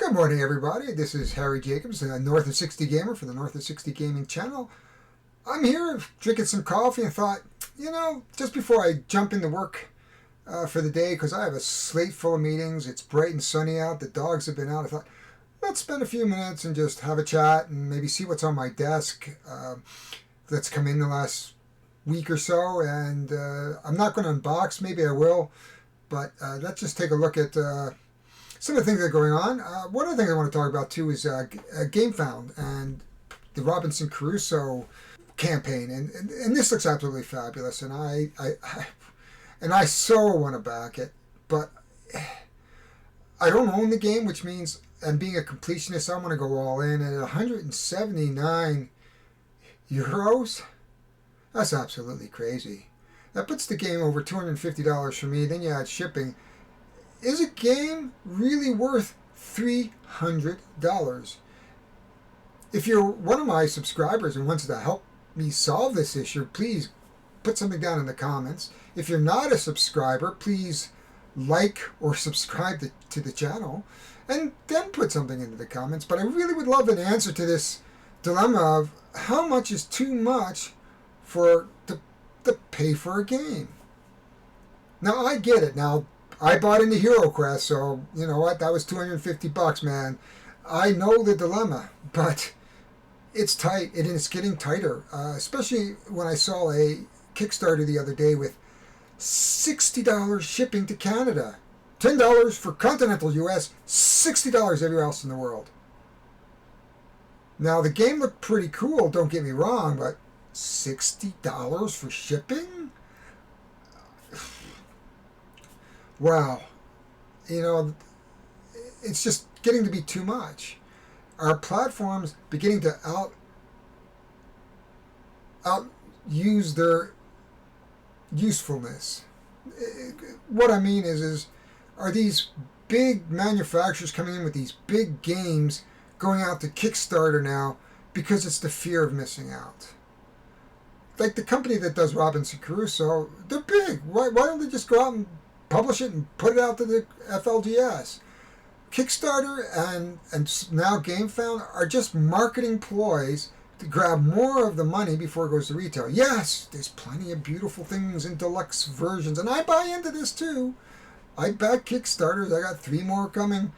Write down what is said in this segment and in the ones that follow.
Good morning, everybody. This is Harry Jacobs, North of 60 Gamer for the North of 60 Gaming channel. I'm here drinking some coffee and thought, just before I jump into work for the day, because I have a slate full of meetings, it's bright and sunny out, the dogs have been out, I thought, let's spend a few minutes and just have a chat and maybe see what's on my desk that's come in the last week or so. And I'm not going to unbox, maybe I will, but let's just take a look at some of the things that are going on. One of the things I want to talk about too is GameFound and the Robinson Crusoe campaign, and this looks absolutely fabulous, and I so want to back it, but I don't own the game, which means, and being a completionist, I want to go all in. At 179 euros, that's absolutely crazy. That puts the game over $250 for me. Then you add shipping. Is a game really worth $300? If you're one of my subscribers and wants to help me solve this issue, please put something down in the comments. If you're not a subscriber, please like or subscribe to the channel and then put something into the comments. But I really would love an answer to this dilemma of how much is too much to pay for a game. Now, I get it. Now, I bought into Hero Quest, so you know what? That was $250, man. I know the dilemma, but it's tight, and it's getting tighter. Especially when I saw a Kickstarter the other day with $60 shipping to Canada, $10 for continental U.S., $60 everywhere else in the world. Now the game looked pretty cool. Don't get me wrong, but $60 for shipping? Wow, it's just getting to be too much. Our platforms beginning to out-use their usefulness. What I mean is are these big manufacturers coming in with these big games going out to Kickstarter now because it's the fear of missing out? Like the company that does Robinson Crusoe, they're big. Why don't they just go out and publish it and put it out to the FLGS? Kickstarter and now GameFound are just marketing ploys to grab more of the money before it goes to retail. Yes, there's plenty of beautiful things in deluxe versions, and I buy into this too. I back Kickstarters. I got 3 more coming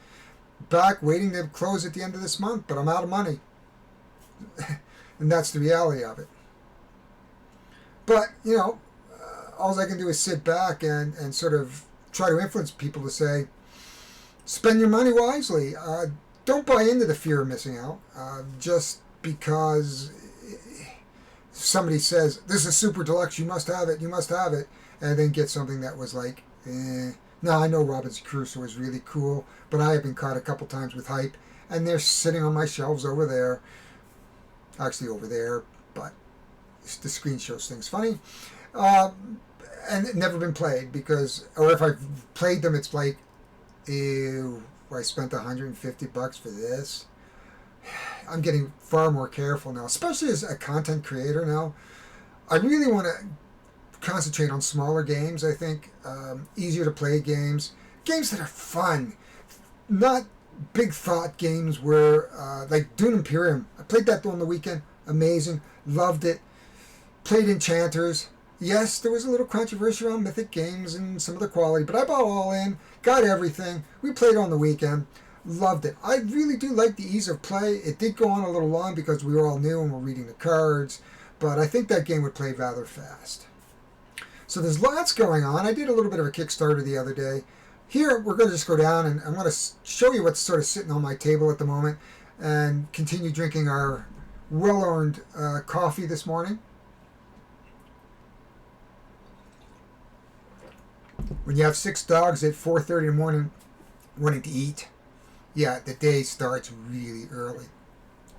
back waiting to close at the end of this month, but I'm out of money. And that's the reality of it. But, all I can do is sit back and sort of try to influence people to say, spend your money wisely. Don't buy into the fear of missing out just because somebody says, this is super deluxe, you must have it, and then get something that was like, eh. Now, I know Robinson Crusoe is really cool, but I have been caught a couple times with hype, and they're sitting on my shelves over there. Actually over there, but the screen shows things funny. And never been played or if I've played them, it's like, ew, I spent $150 for this. I'm getting far more careful now, especially as a content creator now. I really want to concentrate on smaller games, I think. Easier to play games that are fun, not big thought games where, like Dune Imperium. I played that on the weekend, amazing, loved it. Played Enchanters. Yes, there was a little controversy around Mythic Games and some of the quality, but I bought all in, got everything. We played on the weekend, loved it. I really do like the ease of play. It did go on a little long because we were all new and we're reading the cards, but I think that game would play rather fast. So there's lots going on. I did a little bit of a Kickstarter the other day. Here, we're going to just go down and I'm going to show you what's sort of sitting on my table at the moment and continue drinking our well-earned coffee this morning. When you have 6 dogs at 4:30 in the morning wanting to eat, yeah, the day starts really early.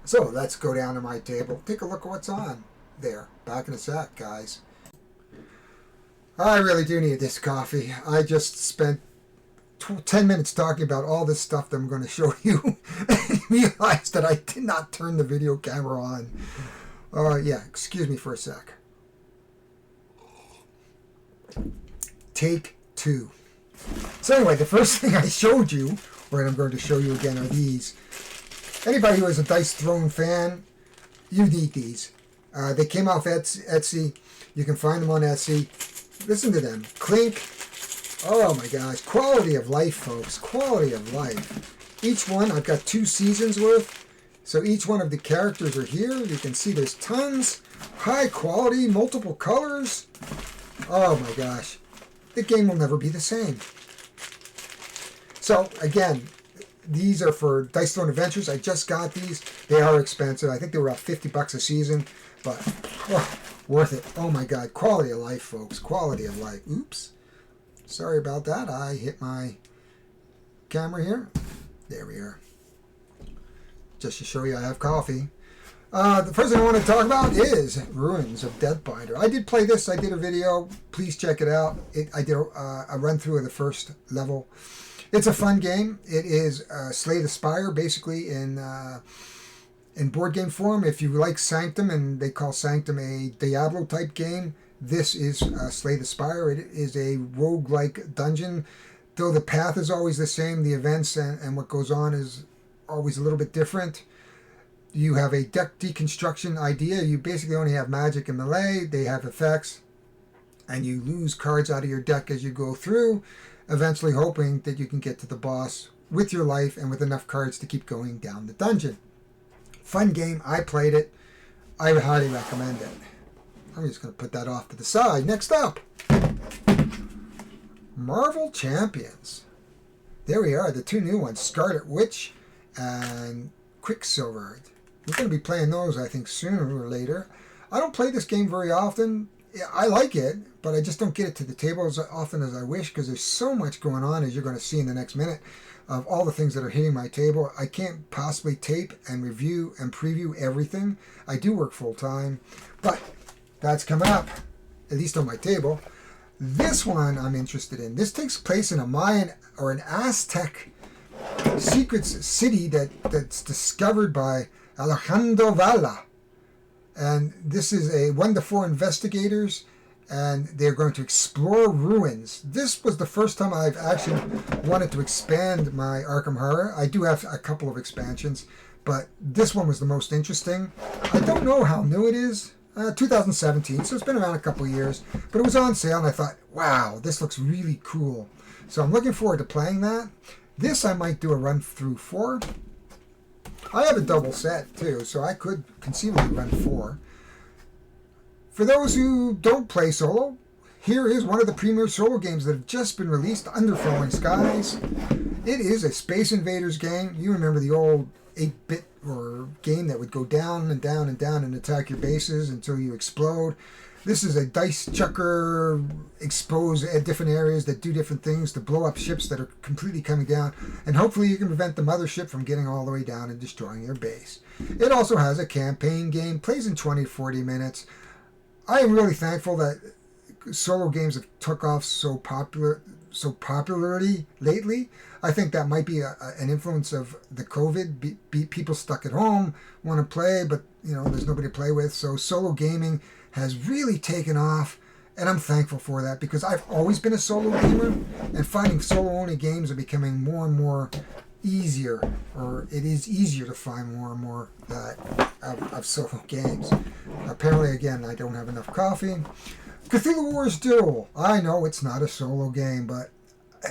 So let's go down to my table, take a look at what's on there. Back in a sec, guys. I really do need this coffee. I just spent 10 minutes talking about all this stuff that I'm going to show you and realized that I did not turn the video camera on. Yeah, excuse me for a sec. Take 2. So anyway, the first thing I showed you what I'm going to show you again are these. Anybody who is a Dice Throne fan, you need these. They came off Etsy. You can find them on Etsy. Listen to them. Clink. Oh my gosh. Quality of life, folks. Quality of life. Each one, I've got 2 seasons worth. So each one of the characters are here. You can see there's tons. High quality, multiple colors. Oh my gosh. The game will never be the same. So again, these are for Dice Throne Adventures. I just got these. They are expensive. I think they were about $50 a season, but worth it. Oh my God. Quality of life, folks. Quality of life. Oops. Sorry about that. I hit my camera here. There we are. Just to show you I have coffee. The first thing I want to talk about is Ruins of Deathbinder. I did play this. I did a video. Please check it out. I did a run through of the first level. It's a fun game. It is Slay the Spire, basically in board game form. If you like Sanctum, and they call Sanctum a Diablo type game, this is Slay the Spire. It is a roguelike dungeon. Though the path is always the same, the events and what goes on is always a little bit different. You have a deck deconstruction idea. You basically only have magic and melee. They have effects. And you lose cards out of your deck as you go through, eventually hoping that you can get to the boss with your life and with enough cards to keep going down the dungeon. Fun game. I played it. I would highly recommend it. I'm just going to put that off to the side. Next up, Marvel Champions. There we are, the 2 new ones, Scarlet Witch and Quicksilver. We're going to be playing those, I think, sooner or later. I don't play this game very often. I like it, but I just don't get it to the table as often as I wish because there's so much going on, as you're going to see in the next minute, of all the things that are hitting my table. I can't possibly tape and review and preview everything. I do work full-time, but that's coming up, at least on my table. This one I'm interested in. This takes place in a Mayan or an Aztec secrets city that's discovered by Alejandro Valla. And this is a 1 to 4 investigators, and they're going to explore ruins. This was the first time I've actually wanted to expand my Arkham Horror. I do have a couple of expansions, but this one was the most interesting. I don't know how new it is. 2017, so it's been around a couple of years, but it was on sale, and I thought, wow, this looks really cool. So I'm looking forward to playing that. This I might do a run through for. I have a double set too, so I could conceivably run 4. For those who don't play solo, here is one of the premier solo games that have just been released, Under Falling Skies. It is a Space Invaders game. You remember the old 8-bit or game that would go down and down and down and attack your bases until you explode. This is a dice chucker exposed at different areas that do different things to blow up ships that are completely coming down, and hopefully you can prevent the mothership from getting all the way down and destroying your base. It also has a campaign game, plays in 20-40 minutes. I am really thankful that solo games have took off so popularly lately. I think that might be an influence of the COVID. People stuck at home want to play, but there's nobody to play with. So solo gaming has really taken off, and I'm thankful for that because I've always been a solo gamer, and finding solo-only games are becoming more and more easier, or it is easier to find more and more of solo games. Apparently, again, I don't have enough coffee. Cthulhu Wars Duel. I know it's not a solo game, but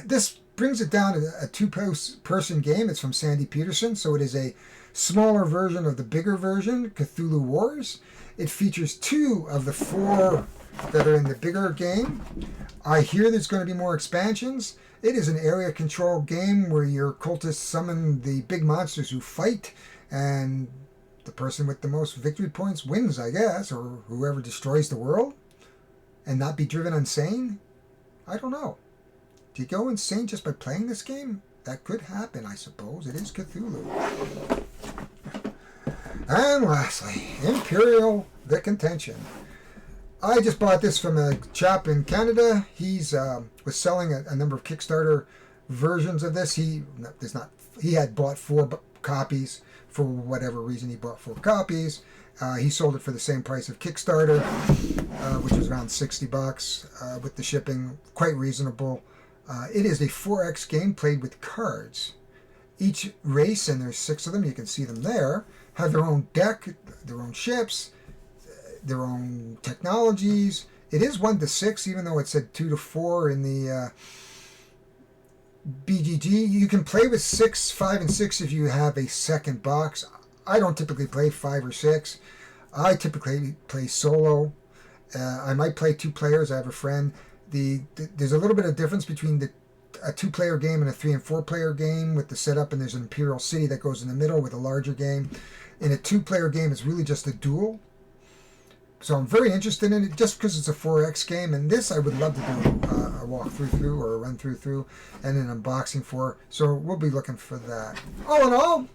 this brings it down to a 2-person game. It's from Sandy Peterson, so it is a smaller version of the bigger version, Cthulhu Wars. It features 2 of the 4 that are in the bigger game. I hear there's going to be more expansions. It is an area control game where your cultists summon the big monsters who fight, and the person with the most victory points wins, I guess, or whoever destroys the world and not be driven insane. I don't know. Do you go insane just by playing this game? That could happen, I suppose. It is Cthulhu. And lastly, Imperial The Contention. I just bought this from a chap in Canada. He's was selling a number of Kickstarter versions of this. He had bought 4 copies for whatever reason. He bought 4 copies. He sold it for the same price of Kickstarter, which was around $60 with the shipping. Quite reasonable. It is a 4X game played with cards. Each race, and there's 6 of them, you can see them there, have their own deck, their own ships, their own technologies. It is 1 to 6, even though it said 2 to 4 in the BGG. You can play with 6, 5, and 6 if you have a second box. I don't typically play 5 or 6. I typically play solo. I might play 2 players. I have a friend. There's a little bit of difference between a 2-player game and a 3 and 4-player game with the setup, and there's an Imperial City that goes in the middle with a larger game. In a 2-player game, it's really just a duel. So I'm very interested in it just because it's a 4X game, and this I would love to do a walkthrough or a run through and an unboxing for. So we'll be looking for that. All in all,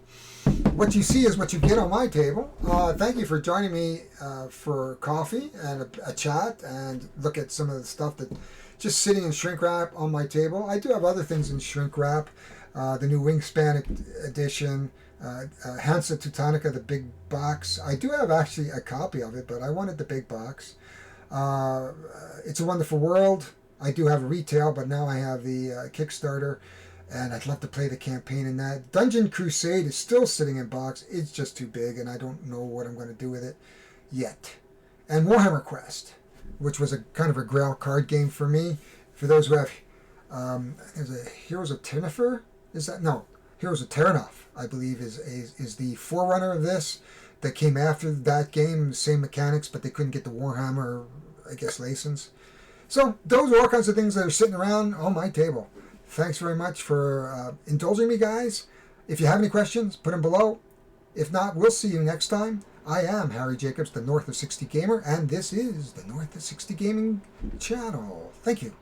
what you see is what you get on my table. Thank you for joining me for coffee and a chat and look at some of the stuff that just sitting in shrink wrap on my table. I do have other things in shrink wrap. The new Wingspan edition, Hansa Teutonica, the big box. I do have actually a copy of it, but I wanted the big box. It's a Wonderful World. I do have a retail, but now I have the Kickstarter, and I'd love to play the campaign in that. Dungeon Crusade is still sitting in box. It's just too big, and I don't know what I'm going to do with it yet. And Warhammer Quest, which was a kind of a Grail card game for me. For those who have, there's a Heroes of Tennefer. Is that no? Heroes of Terranov, I believe, is the forerunner of this. That came after that game, same mechanics, but they couldn't get the Warhammer, I guess, license. So those are all kinds of things that are sitting around on my table. Thanks very much for indulging me, guys. If you have any questions, put them below. If not, we'll see you next time. I am Harry Jacobs, the North of 60 Gamer, and this is the North of 60 Gaming channel. Thank you.